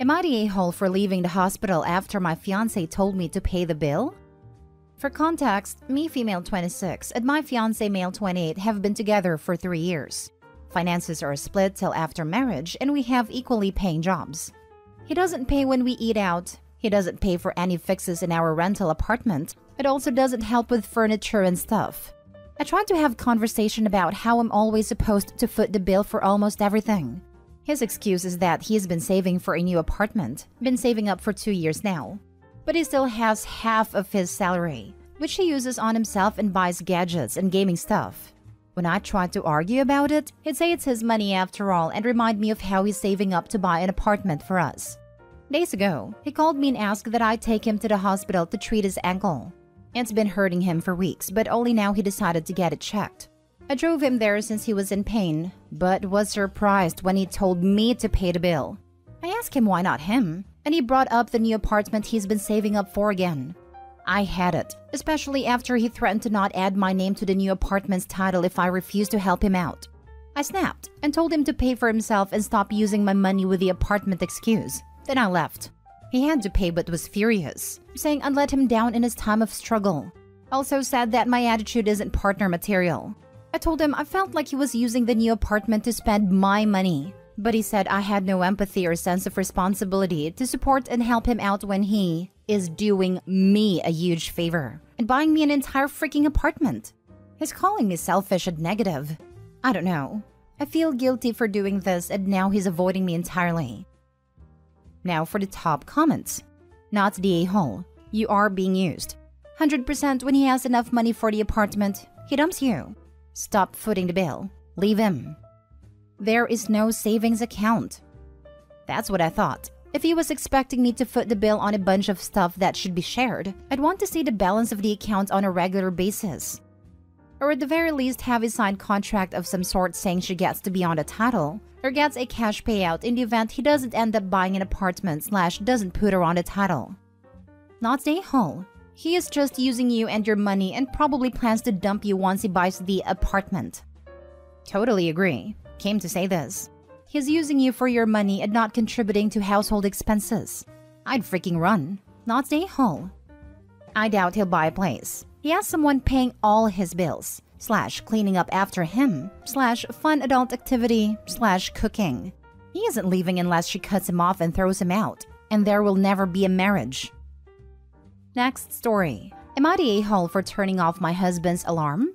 Am I the a-hole for leaving the hospital after my fiancé told me to pay the bill? For context, me female 26 and my fiancé male 28 have been together for 3 years. Finances are split till after marriage and we have equally paying jobs. He doesn't pay when we eat out. He doesn't pay for any fixes in our rental apartment. It also doesn't help with furniture and stuff. I tried to have conversation about how I'm always supposed to foot the bill for almost everything. His excuse is that he's been saving for a new apartment, been saving up for 2 years now. But he still has half of his salary, which he uses on himself and buys gadgets and gaming stuff. When I tried to argue about it, he'd say it's his money after all and remind me of how he's saving up to buy an apartment for us. Days ago, he called me and asked that I take him to the hospital to treat his ankle. It's been hurting him for weeks, but only now he decided to get it checked. I drove him there since he was in pain, but was surprised when he told me to pay the bill. I asked him why not him, and he brought up the new apartment he's been saving up for again. I had it, especially after he threatened to not add my name to the new apartment's title if I refused to help him out. I snapped and told him to pay for himself and stop using my money with the apartment excuse. Then I left. He had to pay but was furious, saying I'd let him down in his time of struggle. Also said that my attitude isn't partner material. I told him I felt like he was using the new apartment to spend my money, but he said I had no empathy or sense of responsibility to support and help him out when he is doing me a huge favor and buying me an entire freaking apartment. He's calling me selfish and negative. I don't know. I feel guilty for doing this and now he's avoiding me entirely. Now for the top comments. Not the a-hole. You are being used. 100% when he has enough money for the apartment, he dumps you. Stop footing the bill. Leave him. There is no savings account. That's what I thought. If he was expecting me to foot the bill on a bunch of stuff that should be shared, I'd want to see the balance of the account on a regular basis. Or at the very least have a signed contract of some sort saying she gets to be on the title, or gets a cash payout in the event he doesn't end up buying an apartment / doesn't put her on the title. Not the a-hole. He is just using you and your money and probably plans to dump you once he buys the apartment. Totally agree. Came to say this. He's using you for your money and not contributing to household expenses. I'd freaking run. Not the a-hole. I doubt he'll buy a place. He has someone paying all his bills, / cleaning up after him, / fun adult activity, / cooking. He isn't leaving unless she cuts him off and throws him out, and there will never be a marriage. Next story. Am I the a-hole for turning off my husband's alarm?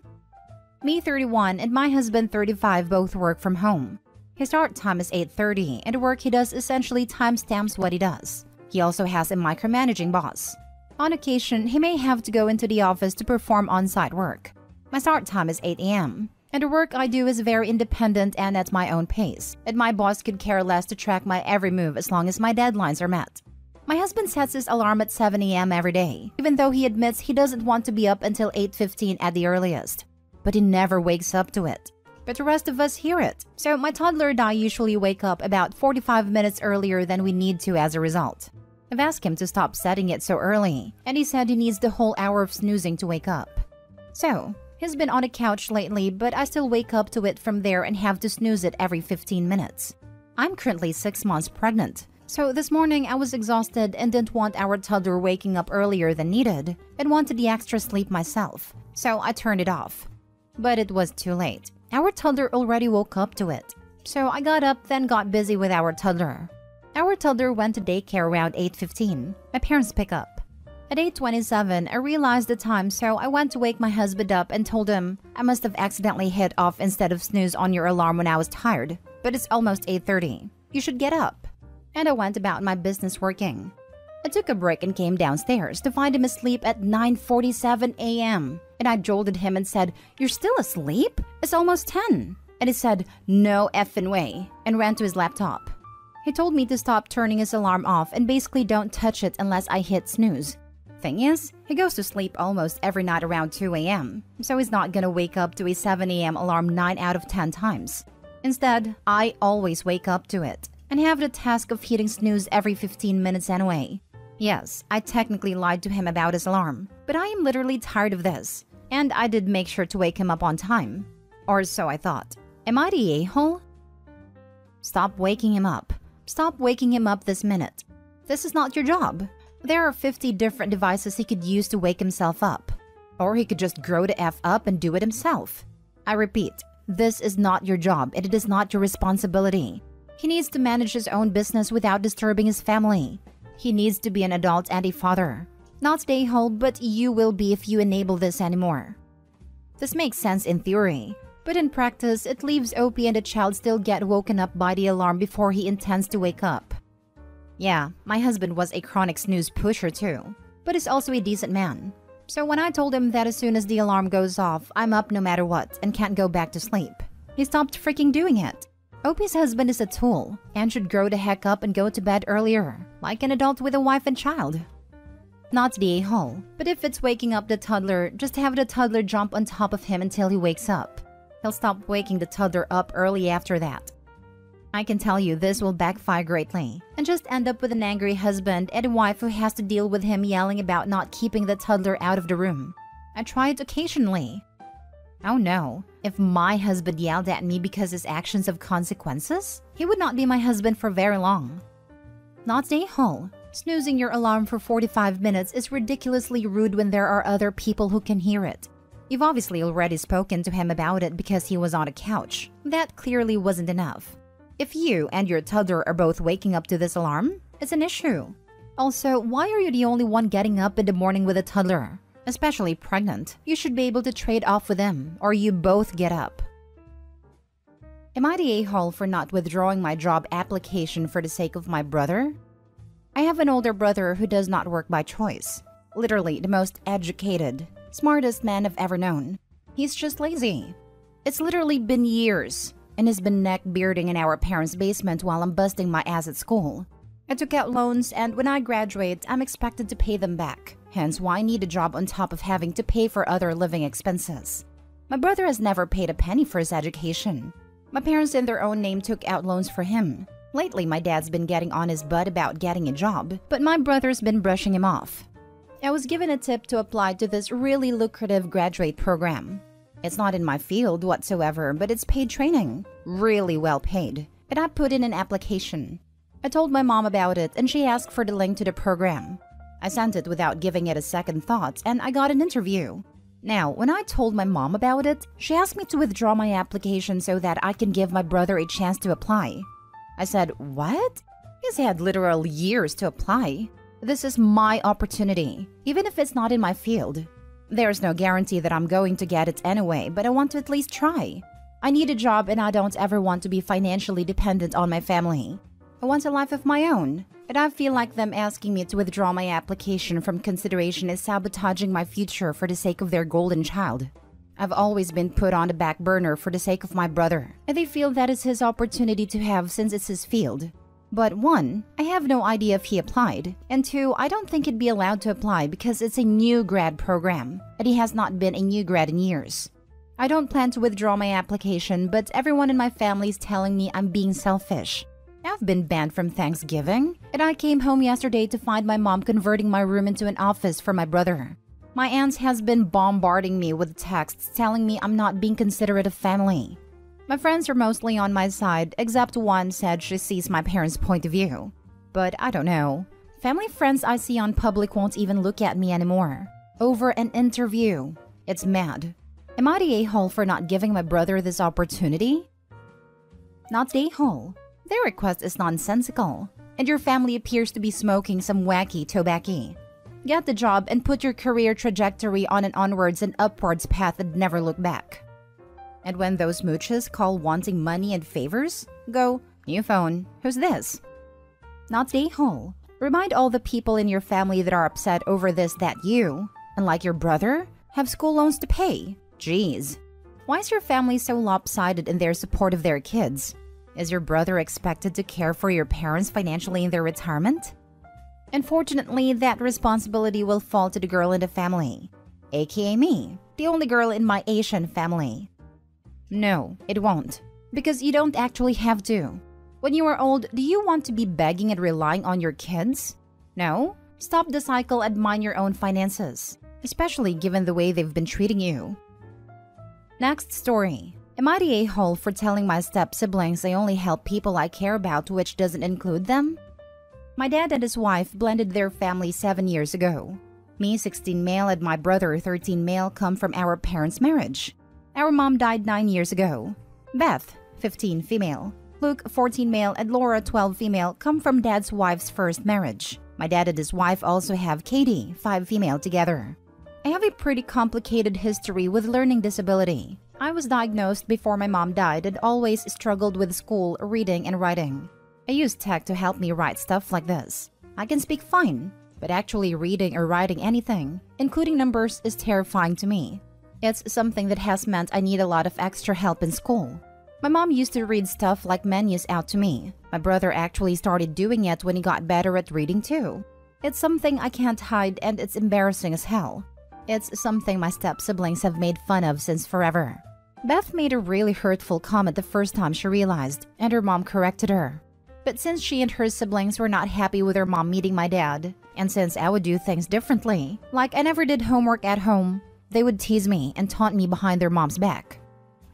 Me 31 and my husband 35 both work from home. His start time is 8:30 and the work he does essentially timestamps what he does. He also has a micromanaging boss. On occasion, he may have to go into the office to perform on-site work. My start time is 8 a.m. and the work I do is very independent and at my own pace, and my boss could care less to track my every move as long as my deadlines are met. My husband sets his alarm at 7 a.m. every day, even though he admits he doesn't want to be up until 8:15 at the earliest. But he never wakes up to it. But the rest of us hear it, so my toddler and I usually wake up about 45 minutes earlier than we need to as a result. I've asked him to stop setting it so early, and he said he needs the whole hour of snoozing to wake up. So, he's been on a couch lately, but I still wake up to it from there and have to snooze it every 15 minutes. I'm currently 6 months pregnant. So this morning I was exhausted and didn't want our toddler waking up earlier than needed and wanted the extra sleep myself, so I turned it off. But it was too late. Our toddler already woke up to it. So I got up, then got busy with our toddler. Our toddler went to daycare around 8:15. My parents pick up. At 8:27, I realized the time, so I went to wake my husband up and told him I must have accidentally hit off instead of snooze on your alarm when I was tired, but it's almost 8:30. You should get up. And I went about my business working. I took a break and came downstairs to find him asleep at 9:47 a.m. And I jolted him and said, "You're still asleep? It's almost 10. And he said, "No effing way," and ran to his laptop. He told me to stop turning his alarm off and basically don't touch it unless I hit snooze. Thing is, he goes to sleep almost every night around 2 a.m., so he's not gonna wake up to a 7 a.m. alarm 9 out of 10 times. Instead, I always wake up to it and have the task of hitting snooze every 15 minutes anyway. Yes, I technically lied to him about his alarm, but I am literally tired of this, and I did make sure to wake him up on time. Or so I thought. Am I the a-hole? Stop waking him up. Stop waking him up this minute. This is not your job. There are 50 different devices he could use to wake himself up. Or he could just grow the F up and do it himself. I repeat, this is not your job and it is not your responsibility. He needs to manage his own business without disturbing his family. He needs to be an adult and a father. Not stay home, but you will be if you enable this anymore. This makes sense in theory, but in practice, it leaves Opie and the child still get woken up by the alarm before he intends to wake up. Yeah, my husband was a chronic snooze pusher too, but is also a decent man. So when I told him that as soon as the alarm goes off, I'm up no matter what and can't go back to sleep, he stopped freaking doing it. Opie's husband is a tool and should grow the heck up and go to bed earlier, like an adult with a wife and child. Not the a-hole, but if it's waking up the toddler, just have the toddler jump on top of him until he wakes up. He'll stop waking the toddler up early after that. I can tell you this will backfire greatly and just end up with an angry husband and a wife who has to deal with him yelling about not keeping the toddler out of the room. I try it occasionally. Oh no, if my husband yelled at me because his actions have consequences, he would not be my husband for very long. Not the a-hole. Snoozing your alarm for 45 minutes is ridiculously rude when there are other people who can hear it. You've obviously already spoken to him about it because he was on a couch. That clearly wasn't enough. If you and your toddler are both waking up to this alarm, it's an issue. Also, why are you the only one getting up in the morning with a toddler? Especially pregnant, you should be able to trade off with him, or you both get up. Am I the a-hole for not withdrawing my job application for the sake of my brother? I have an older brother who does not work by choice. Literally the most educated, smartest man I've ever known. He's just lazy. It's literally been years, and has been neck-bearding in our parents' basement while I'm busting my ass at school. I took out loans, and when I graduate, I'm expected to pay them back. Hence why I need a job on top of having to pay for other living expenses. My brother has never paid a penny for his education. My parents in their own name took out loans for him. Lately, my dad's been getting on his butt about getting a job, but my brother's been brushing him off. I was given a tip to apply to this really lucrative graduate program. It's not in my field whatsoever, but it's paid training. Really well paid. And I put in an application. I told my mom about it and she asked for the link to the program. I sent it without giving it a second thought and I got an interview. Now, when I told my mom about it, she asked me to withdraw my application so that I can give my brother a chance to apply. I said, what? He's had literal years to apply. This is my opportunity, even if it's not in my field. There's no guarantee that I'm going to get it anyway, but I want to at least try. I need a job and I don't ever want to be financially dependent on my family. I want a life of my own, and I feel like them asking me to withdraw my application from consideration is sabotaging my future for the sake of their golden child. I've always been put on the back burner for the sake of my brother, and they feel that is his opportunity to have since it's his field. But 1, I have no idea if he applied, and 2, I don't think he'd be allowed to apply because it's a new grad program, and he has not been a new grad in years. I don't plan to withdraw my application, but everyone in my family is telling me I'm being selfish. I've been banned from Thanksgiving, and I came home yesterday to find my mom converting my room into an office for my brother. My aunt has been bombarding me with texts telling me I'm not being considerate of family. My friends are mostly on my side, except one said she sees my parents' point of view. But I don't know. Family friends I see on public won't even look at me anymore. Over an interview. It's mad. Am I the a-hole for not giving my brother this opportunity? Not the a-hole. Their request is nonsensical, and your family appears to be smoking some wacky tobacco. Get the job and put your career trajectory on an onwards and upwards path and never look back. And when those mooches call wanting money and favors, go, new phone, who's this? Not the a-hole. Remind all the people in your family that are upset over this that you, unlike your brother, have school loans to pay. Jeez. Why is your family so lopsided in their support of their kids? Is your brother expected to care for your parents financially in their retirement? Unfortunately, that responsibility will fall to the girl in the family, aka me, the only girl in my Asian family. No, it won't, because you don't actually have to. When you are old, do you want to be begging and relying on your kids? No? Stop the cycle and mind your own finances, especially given the way they've been treating you. Next story. Am I the a-hole for telling my step-siblings I only help people I care about, which doesn't include them? My dad and his wife blended their family 7 years ago. Me, 16 male, and my brother, 13 male, come from our parents' marriage. Our mom died 9 years ago. Beth, 15 female. Luke, 14 male, and Laura, 12 female, come from dad's wife's first marriage. My dad and his wife also have Katie, 5 female together. I have a pretty complicated history with learning disability. I was diagnosed before my mom died and always struggled with school, reading, and writing. I used tech to help me write stuff like this. I can speak fine, but actually reading or writing anything, including numbers, is terrifying to me. It's something that has meant I need a lot of extra help in school. My mom used to read stuff like menus out to me. My brother actually started doing it when he got better at reading too. It's something I can't hide and it's embarrassing as hell. It's something my step-siblings have made fun of since forever. Beth made a really hurtful comment the first time she realized, and her mom corrected her. But since she and her siblings were not happy with her mom meeting my dad, and since I would do things differently, like I never did homework at home, they would tease me and taunt me behind their mom's back.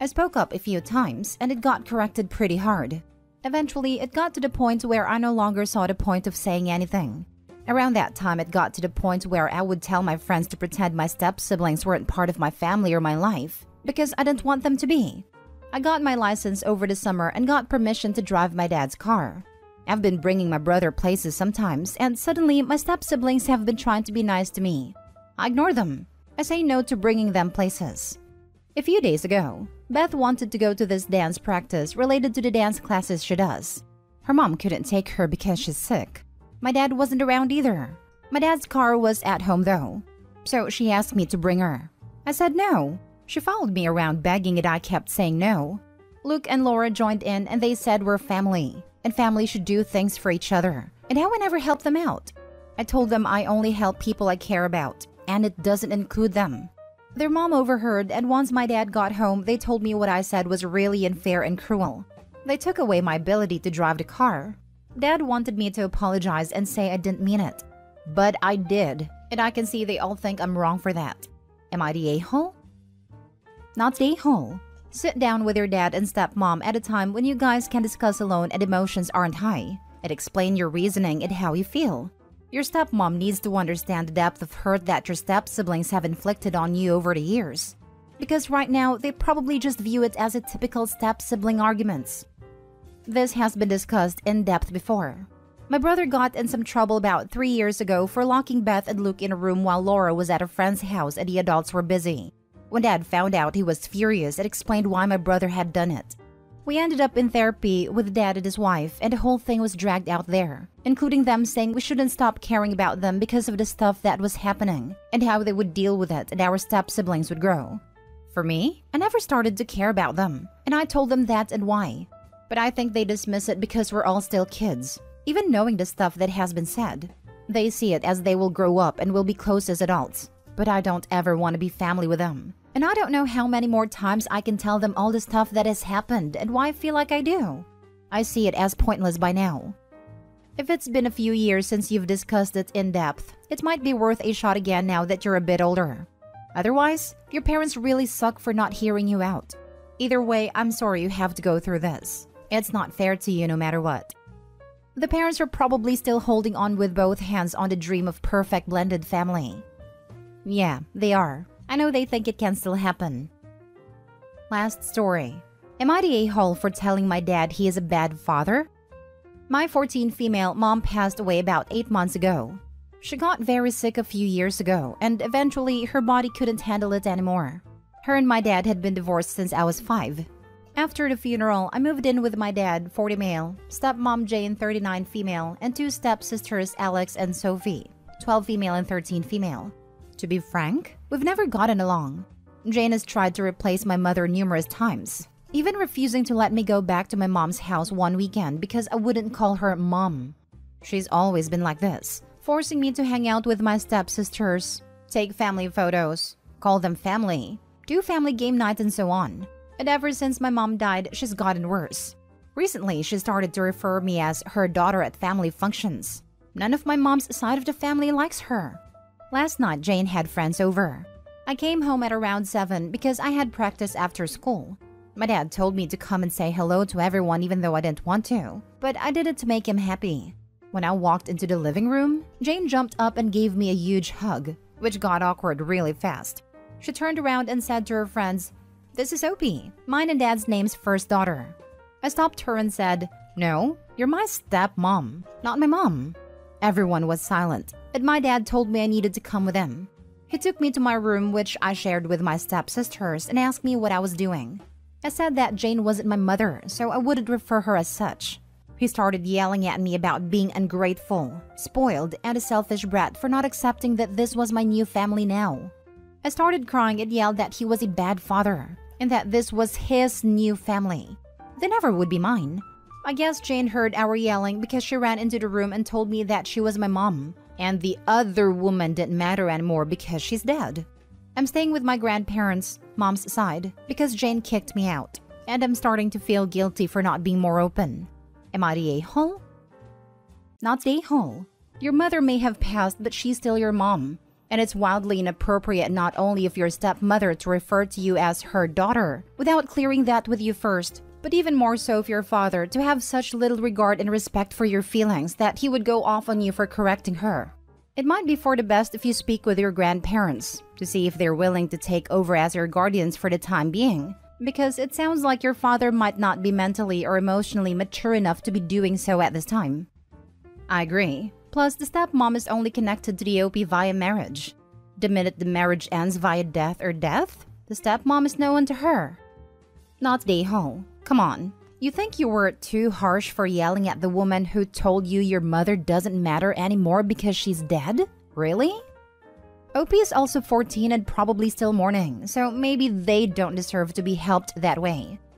I spoke up a few times, and it got corrected pretty hard. Eventually, it got to the point where I no longer saw the point of saying anything. Around that time, it got to the point where I would tell my friends to pretend my step-siblings weren't part of my family or my life, because I didn't want them to be. I got my license over the summer and got permission to drive my dad's car. I've been bringing my brother places sometimes, and suddenly my step-siblings have been trying to be nice to me. I ignore them. I say no to bringing them places. A few days ago, Beth wanted to go to this dance practice related to the dance classes she does. Her mom couldn't take her because she's sick. My dad wasn't around either. My dad's car was at home though, so she asked me to bring her. I said no. She followed me around begging and I kept saying no. Luke and Laura joined in and they said we're family, and family should do things for each other, and how I never help them out. I told them I only help people I care about, and it doesn't include them. Their mom overheard, and once my dad got home, they told me what I said was really unfair and cruel. They took away my ability to drive the car. Dad wanted me to apologize and say I didn't mean it. But I did, and I can see they all think I'm wrong for that. Am I the a-hole? Not the a-hole. Sit down with your dad and stepmom at a time when you guys can discuss alone and emotions aren't high, and explain your reasoning and how you feel. Your stepmom needs to understand the depth of hurt that your step-siblings have inflicted on you over the years. Because right now, they probably just view it as a typical step-sibling arguments. This has been discussed in depth before. My brother got in some trouble about 3 years ago for locking Beth and Luke in a room while Laura was at a friend's house and the adults were busy. When Dad found out, he was furious and explained why my brother had done it. We ended up in therapy with Dad and his wife, and the whole thing was dragged out there, including them saying we shouldn't stop caring about them because of the stuff that was happening, and how they would deal with it and our step-siblings would grow. For me, I never started to care about them, and I told them that and why. But I think they dismiss it because we're all still kids, even knowing the stuff that has been said. They see it as they will grow up and will be close as adults, but I don't ever want to be family with them. And I don't know how many more times I can tell them all the stuff that has happened and why I feel like I do. I see it as pointless by now. If it's been a few years since you've discussed it in depth, it might be worth a shot again now that you're a bit older. Otherwise, your parents really suck for not hearing you out. Either way, I'm sorry you have to go through this. It's not fair to you no matter what. The parents are probably still holding on with both hands on the dream of perfect blended family. Yeah, they are. I know they think it can still happen. Last story. Am I the a-hole for telling my dad he is a bad father? My 14 female mom passed away about 8 months ago. She got very sick a few years ago, and eventually her body couldn't handle it anymore. Her and my dad had been divorced since I was 5. After the funeral, I moved in with my dad, 40 male, stepmom Jane, 39 female, and 2 stepsisters Alex and Sophie, 12 female and 13 female. To be frank, we've never gotten along. Jane has tried to replace my mother numerous times, even refusing to let me go back to my mom's house one weekend because I wouldn't call her mom. She's always been like this, forcing me to hang out with my stepsisters, take family photos, call them family, do family game night and so on. And ever since my mom died, she's gotten worse. Recently, she started to refer me as her daughter at family functions. None of my mom's side of the family likes her. Last night, Jane had friends over. I came home at around 7 because I had practice after school. My dad told me to come and say hello to everyone even though I didn't want to, but I did it to make him happy. When I walked into the living room, Jane jumped up and gave me a huge hug, which got awkward really fast. She turned around and said to her friends, "This is Opie, mine and Dad's name's first daughter." I stopped her and said, "No, you're my stepmom, not my mom." Everyone was silent, and my dad told me I needed to come with him. He took me to my room, which I shared with my stepsisters, and asked me what I was doing. I said that Jane wasn't my mother, so I wouldn't refer her as such. He started yelling at me about being ungrateful, spoiled, and a selfish brat for not accepting that this was my new family now. I started crying and yelled that he was a bad father, and that this was his new family. They never would be mine. I guess Jane heard our yelling because she ran into the room and told me that she was my mom, and the other woman didn't matter anymore because she's dead. I'm staying with my grandparents, mom's side, because Jane kicked me out, and I'm starting to feel guilty for not being more open. Am I the a-hole? Not the a-hole. Your mother may have passed, but she's still your mom. And it's wildly inappropriate not only of your stepmother to refer to you as her daughter, without clearing that with you first, but even more so of your father to have such little regard and respect for your feelings that he would go off on you for correcting her. It might be for the best if you speak with your grandparents to see if they're willing to take over as your guardians for the time being, because it sounds like your father might not be mentally or emotionally mature enough to be doing so at this time. I agree. Plus, the stepmom is only connected to the OP via marriage. The minute the marriage ends via death, the stepmom is no one to her. Not the a-hole. Come on. You think you were too harsh for yelling at the woman who told you your mother doesn't matter anymore because she's dead? Really? OP is also 14 and probably still mourning, so maybe they don't deserve to be helped that way.